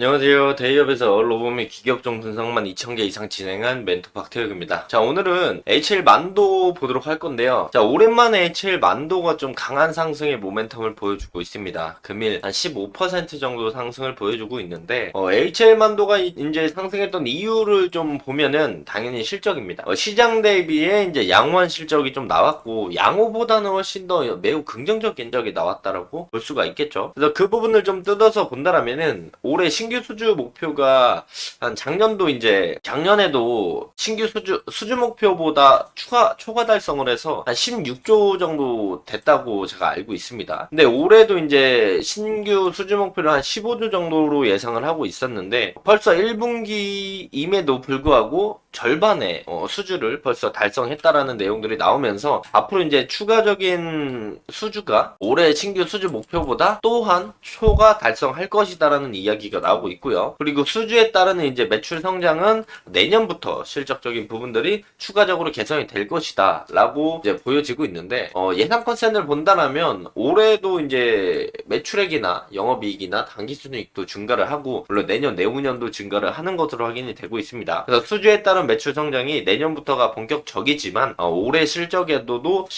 안녕하세요. 대기업에서 로봇 및 기계업종 분석만 2000개 이상 진행한 멘토 박태혁입니다. 자, 오늘은 HL 만도 보도록 할 건데요. 자, 오랜만에 HL 만도가 좀 강한 상승의 모멘텀을 보여주고 있습니다. 금일 한 15% 정도 상승을 보여주고 있는데, HL 만도가 이제 상승했던 이유를 좀 보면은 당연히 실적입니다. 시장 대비에 이제 양호한 실적이 좀 나왔고, 양호보다는 훨씬 더 매우 긍정적인 실적이 나왔다라고 볼 수가 있겠죠. 그래서 그 부분을 좀 뜯어서 본다라면은 올해 신규 수주 목표가 한 작년에도 신규 수주 목표보다 초과 달성을 해서 한 16조 정도 됐다고 제가 알고 있습니다. 근데 올해도 이제 신규 수주 목표를 한 15조 정도로 예상을 하고 있었는데 벌써 1분기임에도 불구하고 절반의 수주를 벌써 달성했다라는 내용들이 나오면서 앞으로 이제 추가적인 수주가 올해 신규 수주 목표보다 또한 초과 달성할 것이다라는 이야기가 나오고 있고요. 그리고 수주에 따르는 이제 매출 성장은 내년부터 실적적인 부분들이 추가적으로 개선이 될 것이다라고 이제 보여지고 있는데 예상 컨센을 본다라면 올해도 이제 매출액이나 영업이익이나 당기순이익도 증가를 하고 물론 내년 내후년도 증가를 하는 것으로 확인이 되고 있습니다. 그래서 수주에 따른 매출 성장이 내년부터가 본격적이지만 올해 실적에서도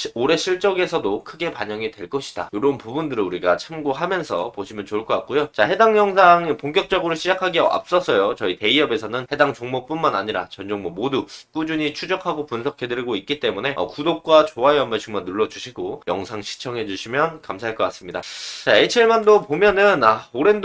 크게 반영이 될 것이다. 이런 부분들을 우리가 참고하면서 보시면 좋을 것 같고요. 자, 해당 영상 본격적으로 시작하기에 앞서서요. 저희 데이업에서는 해당 종목뿐만 아니라 전 종목 모두 꾸준히 추적하고 분석해드리고 있기 때문에 구독과 좋아요 한 번씩만 눌러주시고 영상 시청해주시면 감사할 것 같습니다. 자, HL만도 보면은 오랜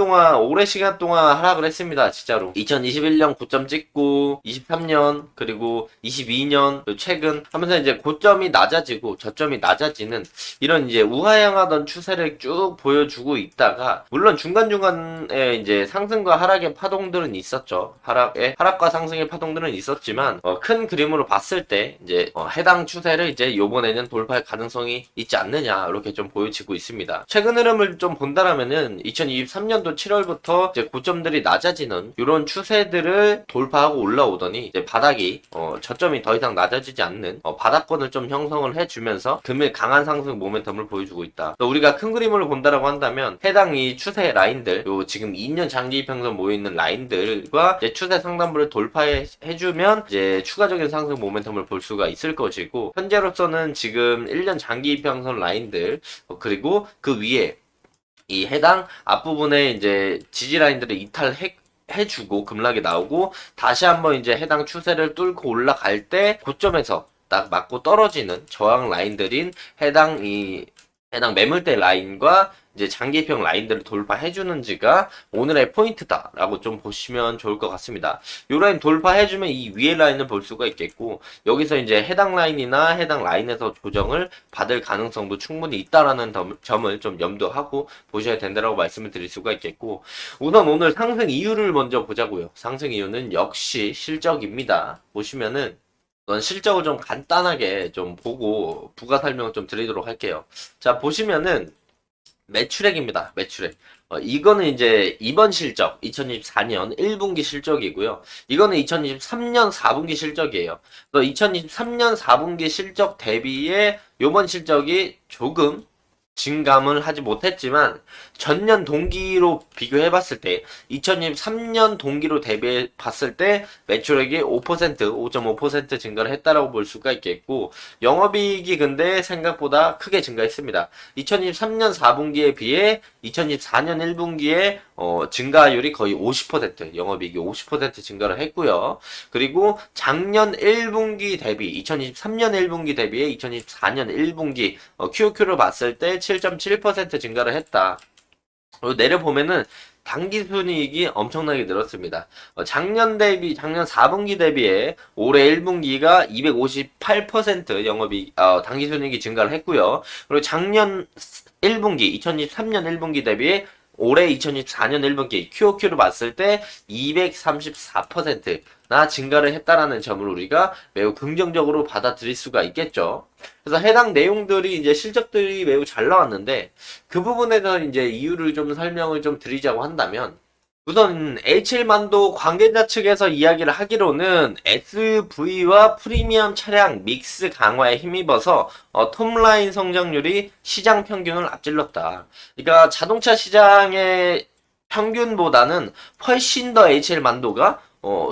시간 동안 하락을 했습니다. 진짜로 2021년 고점 찍고 23년 그리고 22년 최근 하면서 이제 고점이 낮아지고 저점이 낮아지는 이런 이제 우하향하던 추세를 쭉 보여주고 있다가 물론 중간중간에 이제 상승과 하락의 파동들은 있었죠. 하락과 상승의 파동들은 있었지만 큰 그림으로 봤을 때 이제 해당 추세를 이제 요번에는 돌파할 가능성이 있지 않느냐 이렇게 좀 보여지고 있습니다. 최근 흐름을 좀 본다라면은 2023년도 7월부터 이제 고점들이 낮아지는 이런 추세들을 돌파하고 올라오더니 이제 바닥이 저점이 더 이상 낮아지지 않는 바닥권을 좀 형성을 해주면서 금일 강한 상승 모멘텀을 보여주고 있다. 우리가 큰 그림으로 본다라고 한다면 해당 이 추세 라인들 요 지금 2년 장기 이평선 모여있는 라인들과 이제 추세 상단부를 돌파해주면 이제 추가적인 상승 모멘텀을 볼 수가 있을 것이고 현재로서는 지금 1년 장기 이평선 라인들 그리고 그 위에 이 해당 앞부분에 이제 지지 라인들을 해주고 급락이 나오고 다시 한번 이제 해당 추세를 뚫고 올라갈 때 고점에서 딱 맞고 떨어지는 저항 라인들인 해당 매물대 라인과 이제 장기평 라인들을 돌파해주는지가 오늘의 포인트다라고 좀 보시면 좋을 것 같습니다. 이 라인 돌파해주면 이 위에 라인을 볼 수가 있겠고 여기서 이제 해당 라인이나 해당 라인에서 조정을 받을 가능성도 충분히 있다라는 점을 좀 염두하고 보셔야 된다라고 말씀을 드릴 수가 있겠고 우선 오늘 상승 이유를 먼저 보자고요. 상승 이유는 역시 실적입니다. 보시면은 실적을 좀 간단하게 좀 보고 부가 설명을 좀 드리도록 할게요. 자, 보시면은 매출액입니다. 매출액. 이거는 이제 이번 실적, 2024년 1분기 실적이고요. 이거는 2023년 4분기 실적이에요. 그래서 2023년 4분기 실적 대비에 요번 실적이 조금 증감을 하지 못했지만 전년 동기로 비교해 봤을 때 2023년 동기로 대비해 봤을 때 매출액이 5% 증가를 했다라고 볼 수가 있겠고 영업이익이 근데 생각보다 크게 증가했습니다. 2023년 4분기에 비해 2024년 1분기에 증가율이 거의 50% 영업이익이 50% 증가를 했고요. 그리고 작년 1분기 대비 2023년 1분기 대비해 2024년 1분기 QOQ로 봤을 때 7.7% 증가를 했다. 내려보면은 당기순이익이 엄청나게 늘었습니다. 작년 4분기 대비에 올해 1분기가 258% 당기순이익이 증가를 했고요. 그리고 작년 1분기, 2023년 1분기 대비에 올해 2024년 1분기 QOQ를 봤을 때 234%나 증가를 했다라는 점을 우리가 매우 긍정적으로 받아들일 수가 있겠죠. 그래서 해당 내용들이 이제 실적들이 매우 잘 나왔는데 그 부분에서 이제 이유를 좀 설명을 좀 드리자고 한다면 우선 H1만도 관계자 측에서 이야기를 하기로는 SV와 프리미엄 차량 믹스 강화에 힘입어서 톱라인 성장률이 시장 평균을 앞질렀다. 그러니까 자동차 시장의 평균보다는 훨씬 더 HL 만도가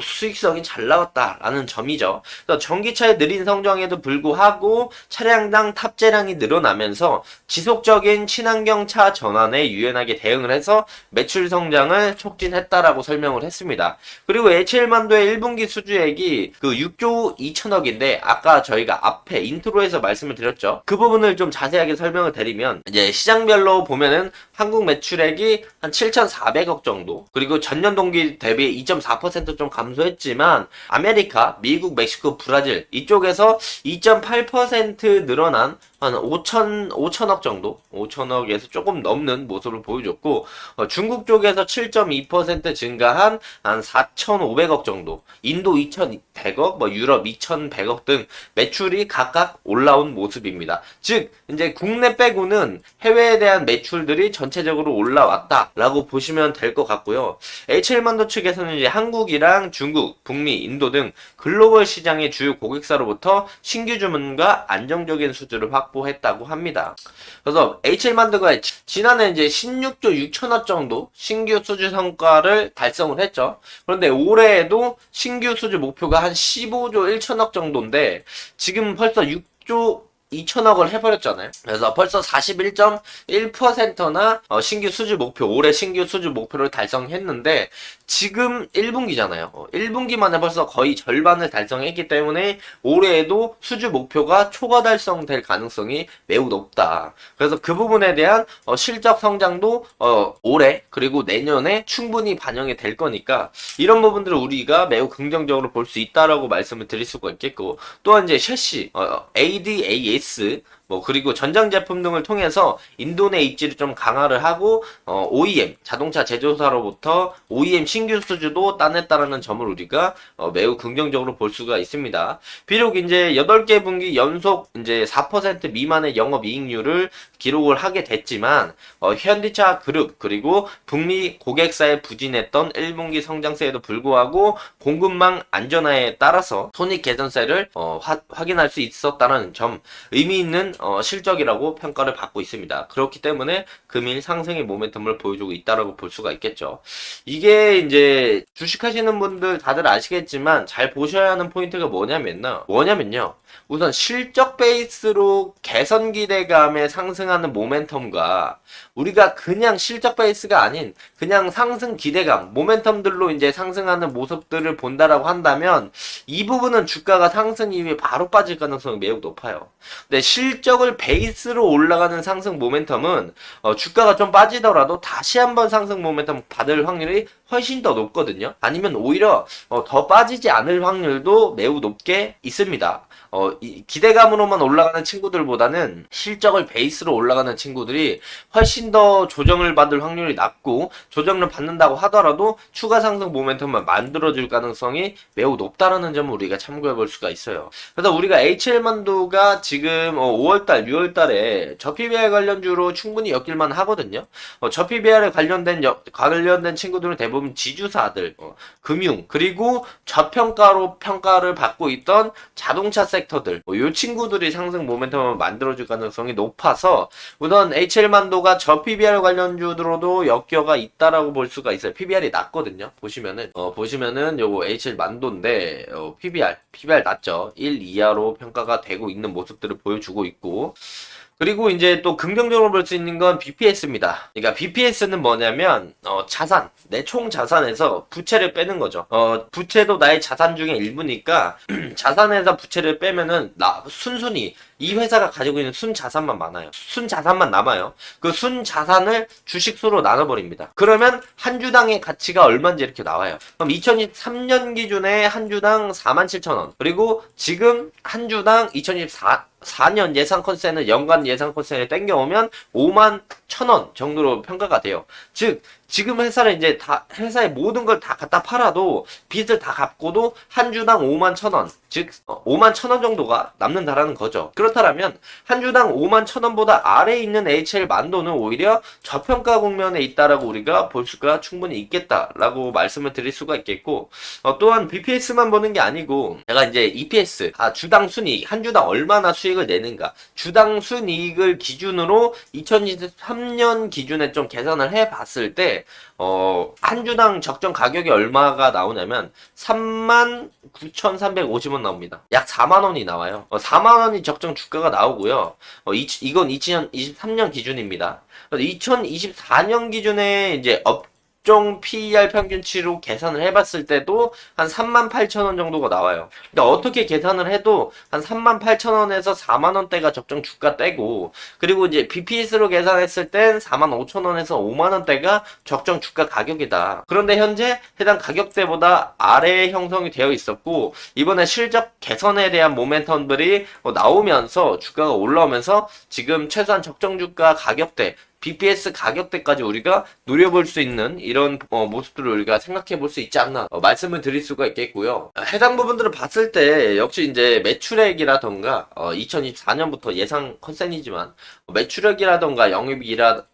수익성이 잘 나왔다라는 점이죠. 그래서 전기차의 느린 성장에도 불구하고 차량당 탑재량이 늘어나면서 지속적인 친환경 차 전환에 유연하게 대응을 해서 매출 성장을 촉진했다라고 설명을 했습니다. 그리고 HL만도의 1분기 수주액이 그 6조 2천억인데 아까 저희가 앞에 인트로에서 말씀을 드렸죠. 그 부분을 좀 자세하게 설명을 드리면 이제 시장별로 보면은 한국 매출액이 한 7,400억 정도, 그리고 전년 동기 대비 2.4% 좀 감소했지만 아메리카, 미국, 멕시코, 브라질 이쪽에서 2.8% 늘어난 한 5천억 정도, 5천억에서 조금 넘는 모습을 보여줬고, 중국 쪽에서 7.2% 증가한 한 4,500억 정도, 인도 2,100억, 유럽 2,100억 등 매출이 각각 올라온 모습입니다. 즉 이제 국내 빼고는 해외에 대한 매출들이 전체적으로 올라왔다라고 보시면 될 것 같고요. HL만도 측에서는 이제 한국이랑 중국, 북미, 인도 등 글로벌 시장의 주요 고객사로부터 신규 주문과 안정적인 수주를 확보했다고 합니다. 그래서 HL만두가 지난해 이제 16조 6천억 정도 신규 수주 성과를 달성을 했죠. 그런데 올해에도 신규 수주 목표가 한 15조 1천억 정도인데 지금 벌써 6조 2천억을 해버렸잖아요. 그래서 벌써 41.1%나 신규 수주 목표, 올해 신규 수주 목표를 달성했는데 지금 1분기잖아요. 1분기 만에 벌써 거의 절반을 달성했기 때문에 올해에도 수주 목표가 초과 달성될 가능성이 매우 높다. 그래서 그 부분에 대한 실적 성장도 올해 그리고 내년에 충분히 반영이 될 거니까 이런 부분들을 우리가 매우 긍정적으로 볼 수 있다라고 말씀을 드릴 수가 있겠고, 또한 이제 셰시, ADAS 그리고 전장 제품 등을 통해서 인도 내 입지를 좀 강화를 하고 OEM 자동차 제조사로부터 OEM 신규 수주도 따냈다라는 점을 우리가 매우 긍정적으로 볼 수가 있습니다. 비록 이제 8개 분기 연속 이제 4% 미만의 영업이익률을 기록을 하게 됐지만 현대차 그룹 그리고 북미 고객사에 부진했던 1분기 성장세에도 불구하고 공급망 안전화에 따라서 손익 개선세를 확인할 수 있었다는 점, 의미 있는 실적이라고 평가를 받고 있습니다. 그렇기 때문에 금일 상승의 모멘텀을 보여주고 있다라고 볼 수가 있겠죠. 이게 이제 주식하시는 분들 다들 아시겠지만 잘 보셔야 하는 포인트가 뭐냐면요. 우선 실적 베이스로 개선 기대감에 상승하는 모멘텀과 우리가 그냥 실적 베이스가 아닌 그냥 상승 기대감, 모멘텀들로 이제 상승하는 모습들을 본다라고 한다면 이 부분은 주가가 상승 이후에 바로 빠질 가능성이 매우 높아요. 근데 실적을 베이스로 올라가는 상승 모멘텀은 주가가 좀 빠지더라도 다시 한번 상승 모멘텀 받을 확률이 훨씬 더 높거든요. 아니면 오히려 더 빠지지 않을 확률도 매우 높게 있습니다. 기대감으로만 올라가는 친구들보다는 실적을 베이스로 올라가는 친구들이 훨씬 더 조정을 받을 확률이 낮고, 조정을 받는다고 하더라도 추가 상승 모멘텀만 만들어줄 가능성이 매우 높다라는 점을 우리가 참고해 볼 수가 있어요. 그래서 우리가 HL만두가 지금 5월달, 6월달에 저PBR 관련주로 충분히 엮일만 하거든요. 저PBR에 관련된 친구들은 대부분 지주사들, 금융, 그리고 저평가로 평가를 받고 있던 자동차 섹터들, 이 친구들이 상승 모멘텀을 만들어줄 가능성이 높아서 우선 HL만도가 저 PBR 관련주들로도 엮여가 있다라고 볼 수가 있어요. PBR이 낮거든요. 보시면은 요거 HL만도인데 PBR 낮죠. 1 이하로 평가가 되고 있는 모습들을 보여주고 있고, 그리고 이제 또 긍정적으로 볼 수 있는 건 BPS입니다. 그러니까 BPS는 뭐냐면 자산, 내 총 자산에서 부채를 빼는 거죠. 부채도 나의 자산 중에 일부니까 자산에서 부채를 빼면은 순순히 이 회사가 가지고 있는 순자산만 많아요. 순자산만 남아요. 그 순자산을 주식수로 나눠버립니다. 그러면 한 주당의 가치가 얼마인지 이렇게 나와요. 그럼 2023년 기준에 한 주당 47,000원. 그리고 지금 한 주당 2024년 예상 컨센은 연간 예상 컨센을 땡겨오면 51,000원 정도로 평가가 돼요. 즉 지금 회사를 이제 회사의 모든 걸 다 갖다 팔아도 빚을 다 갚고도 한 주당 51,000원, 즉 51,000원 정도가 남는다라는 거죠. 그렇다면 한 주당 51,000원보다 아래에 있는 HL만도는 오히려 저평가 국면에 있다라고 우리가 볼 수가 충분히 있겠다라고 말씀을 드릴 수가 있겠고, 또한 BPS만 보는 게 아니고 제가 이제 EPS, 주당 순이익, 한 주당 얼마나 수익을 내는가, 주당 순이익을 기준으로 2023년 기준에 좀 계산을 해봤을 때 한 주당 적정 가격이 얼마가 나오냐면 39,350원 나옵니다. 약 4만원이 나와요. 4만원이 적정 주가가 나오고요. 이건 2023년 기준입니다. 2024년 기준에 이제 업종 PER 평균치로 계산을 해봤을 때도 한 38,000원 정도가 나와요. 근데 어떻게 계산을 해도 한 38,000원에서 4만원대가 적정 주가대고, 그리고 이제 BPS로 계산했을 땐 45,000원에서 5만원대가 적정 주가 가격이다. 그런데 현재 해당 가격대보다 아래 형성이 되어 있었고, 이번에 실적 개선에 대한 모멘텀들이 나오면서 주가가 올라오면서 지금 최소한 적정 주가 가격대, BPS 가격대까지 우리가 노려볼 수 있는 이런 모습들을 우리가 생각해 볼 수 있지 않나 말씀을 드릴 수가 있겠고요. 해당 부분들을 봤을 때 역시 이제 매출액이라던가 2024년부터 예상 컨센이지만 매출액이라던가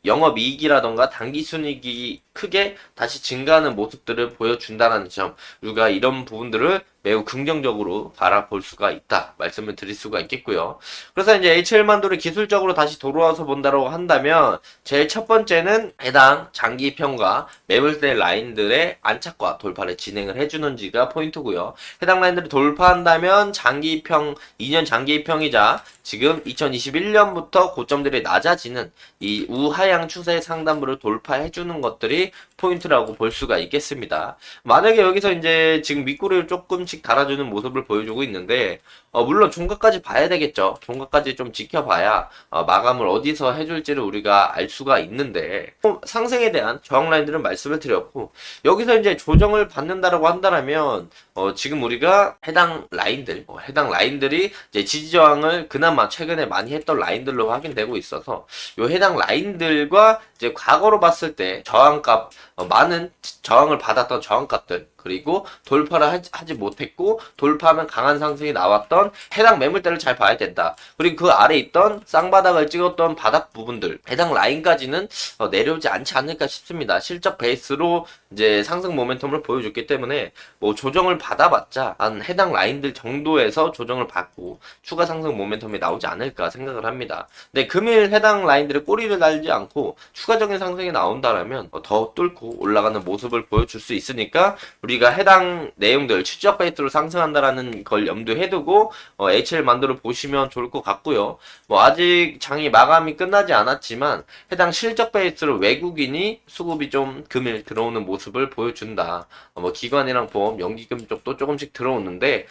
영업이익이라던가 당기순이익이 크게 다시 증가하는 모습들을 보여준다는 점, 우리가 이런 부분들을 매우 긍정적으로 바라볼 수가 있다 말씀을 드릴 수가 있겠고요. 그래서 이제 HL만도를 기술적으로 다시 돌아와서 본다고 한다면 제일 첫 번째는 해당 장기평과 매물대 라인들의 안착과 돌파를 진행을 해주는지가 포인트고요. 해당 라인들을 돌파한다면 장기평, 2년 장기평이자 지금 2021년부터 고점들이 낮아지는 이 우하향 추세 상단부를 돌파해주는 것들이 포인트라고 볼 수가 있겠습니다. 만약에 여기서 이제 지금 밑구리를 조금씩 달아주는 모습을 보여주고 있는데, 물론 종가까지 봐야 되겠죠. 종가까지 좀 지켜봐야 마감을 어디서 해줄지를 우리가 알 수가 있는데, 상승에 대한 저항 라인들은 말씀을 드렸고, 여기서 이제 조정을 받는다라고 한다면 지금 우리가 해당 라인들이 이제 지지 저항을 그나마 최근에 많이 했던 라인들로 확인되고 있어서, 요 해당 라인들과 이제 과거로 봤을 때 저항값, 많은 저항을 받았던 저항값들, 그리고 돌파를 하지 못했고 돌파하면 강한 상승이 나왔던 해당 매물대를 잘 봐야 된다. 그리고 그 아래 있던 쌍바닥을 찍었던 바닥 부분들, 해당 라인까지는 내려오지 않지 않을까 싶습니다. 실적 베이스로 이제 상승 모멘텀을 보여줬기 때문에 뭐 조정을 받아봤자 한 해당 라인들 정도에서 조정을 받고 추가 상승 모멘텀이 나오지 않을까 생각을 합니다. 근데 금일 해당 라인들의 꼬리를 달지 않고 추가적인 상승이 나온다라면 더 뚫고 올라가는 모습을 보여줄 수 있으니까 우리가 해당 내용들 추적 베이스로 상승한다라는 걸 염두에 두고 HL 만도를 보시면 좋을 것 같고요. 뭐 아직 장이 마감이 끝나지 않았지만 해당 실적 베이스로 외국인이 수급이 좀 금일 들어오는 모습을 보여준다. 뭐 기관이랑 보험, 연기금 쪽도 조금씩 들어오는데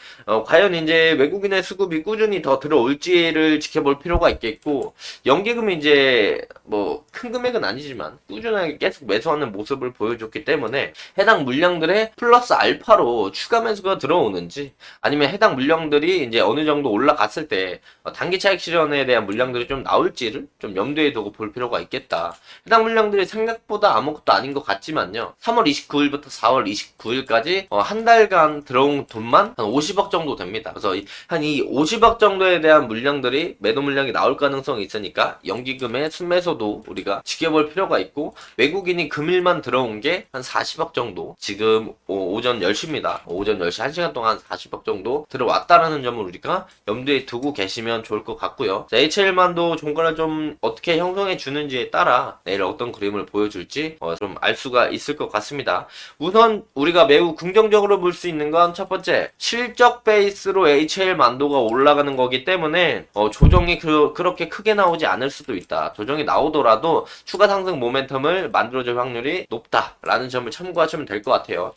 과연 이제 외국인의 수급이 꾸준히 더 들어올지를 지켜볼 필요가 있겠고, 연기금이 이제 뭐 큰 금액은 아니지만 꾸준하게 계속 매수하는 모습을 보여줬기 때문에 해당 물량들의 플러스 알파로 추가 매수가 들어오는지, 아니면 해당 물량들이 이제 어느 정도 올라갔을 때 단기 차익 실현에 대한 물량들이 좀 나올지를 좀 염두에 두고 볼 필요가 있겠다. 해당 물량들이 생각보다 아무것도 아닌 것 같지만요, 3월 29일부터 4월 29일까지 한 달간 들어온 돈만 한 50억 정도 됩니다. 그래서 한 이 50억 정도에 대한 물량들이 매도 물량이 나올 가능성이 있으니까 연기금의 순매수도 우리가 지켜볼 필요가 있고, 외국인이 금일만 들어온 게 한 40억 정도, 지금 오전 10시입니다. 오전 10시 1시간 동안 40억 정도 들어왔다라는 점을 우리가 염두에 두고 계시면 좋을 것 같고요. HL만도 종가를 좀 어떻게 형성해 주는지에 따라 내일 어떤 그림을 보여줄지 좀 알 수가 있을 것 같습니다. 우선 우리가 매우 긍정적으로 볼 수 있는 건 첫 번째, 실적 베이스로 HL만도가 올라가는 거기 때문에 조정이 그렇게 크게 나오지 않을 수도 있다. 조정이 나오더라도 추가 상승 모멘텀을 만들어줄 확률이 높다라는 점을 참고하시면 될 것 같아요.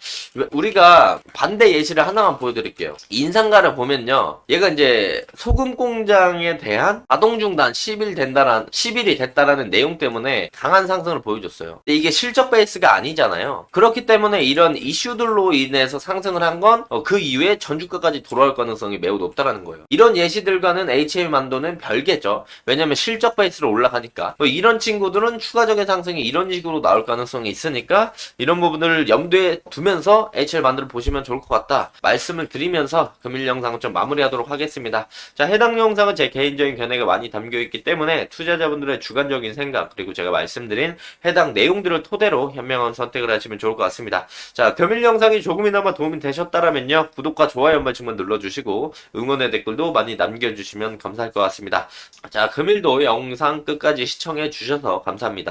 우리가 반대 예시를 하나만 보여드릴게요. 인상가를 보면요, 얘가 이제 소금 공장에 대한 가동 중단 10일이 됐다라는 내용 때문에 강한 상승을 보여줬어요. 근데 이게 실적 베이스가 아니잖아요. 그렇기 때문에 이런 이슈들로 인해서 상승을 한 건 그 이후에 전주가까지 돌아올 가능성이 매우 높다라는 거예요. 이런 예시들과는 HL 만도는 별개죠. 왜냐면 실적 베이스로 올라가니까. 이런 친구들은 추가적인 상승이 이런 식으로 나올 가능성이 있으니까 이런 부분을 염두에 두면서 HL 만도를 보시면 좋을 것 같다 말씀을 드리면서 금일 영상은 좀 마무리하도록 하겠습니다. 자, 해당 영상은 제 개인적인 견해가 많이 담겨있기 때문에 투자자분들의 주관적인 생각, 그리고 제가 말씀드린 해당 내용들을 토대로 현명한 선택을 하시면 좋을 것 같습니다. 자, 금일 영상이 조금이나마 도움이 되셨다라면요, 구독과 좋아요 한 번씩만 눌러주시고 응원의 댓글도 많이 남겨주시면 감사할 것 같습니다. 자, 금일도 영상 끝까지 시청해 주셔서 감사합니다.